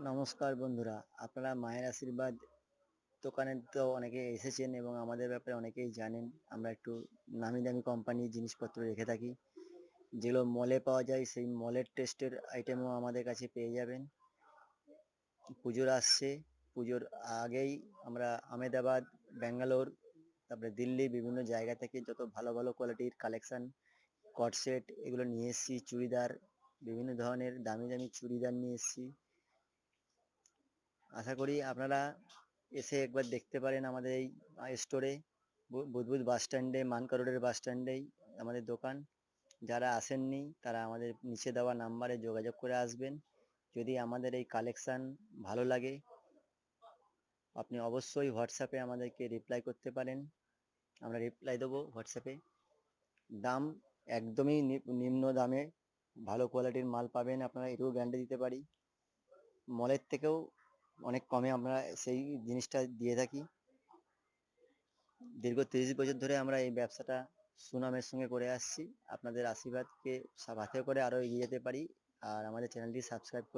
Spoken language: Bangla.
নমস্কার বন্ধুরা, আপনারা মায়ের আশীর্বাদ দোকানে তো অনেকে এসেছেন এবং আমাদের ব্যাপারে অনেকেই জানেন। আমরা একটু নামি দামি কোম্পানির জিনিসপত্র রেখে থাকি, যেগুলো মলে পাওয়া যায়। সেই মলের টেস্টের আইটেমও আমাদের কাছে পেয়ে যাবেন। পুজোর আসছে, পুজোর আগেই আমরা আমেদাবাদ, ব্যাঙ্গালোর, তারপরে দিল্লি বিভিন্ন জায়গা থেকে যত ভালো ভালো কোয়ালিটির কালেকশন, কট সেট এগুলো নিয়ে এসেছি। চুড়িদার, বিভিন্ন ধরনের দামি দামি চুড়িদার নিয়ে এসেছি। আশা করি আপনারা এসে একবার দেখতে পারেন আমাদের এই স্টোরে। বুধবুধ বাস স্ট্যান্ডে, মানকা রোডের বাস স্ট্যান্ডেই আমাদের দোকান। যারা আসেননি তারা আমাদের নিচে দেওয়া নাম্বারে যোগাযোগ করে আসবেন। যদি আমাদের এই কালেকশন ভালো লাগে, আপনি অবশ্যই হোয়াটসঅ্যাপে আমাদেরকে রিপ্লাই করতে পারেন। আমরা রিপ্লাই দেবো হোয়াটসঅ্যাপে। দাম একদমই নিম্ন দামে ভালো কোয়ালিটির মাল পাবেন আপনারা, এটুকু গ্যারান্টি দিতে পারি। মলের থেকেও অনেক কমে আমরা সেই জিনিসটা দিয়ে থাকি। দীর্ঘ 30 বছর ধরে আমরা এই ব্যবসাটা সুনামের সঙ্গে করে আসছি। আপনাদের আশীর্বাদকে সাথে করে আরো এগিয়ে যেতে পারি। আর আমাদের চ্যানেলটি সাবস্ক্রাইব করে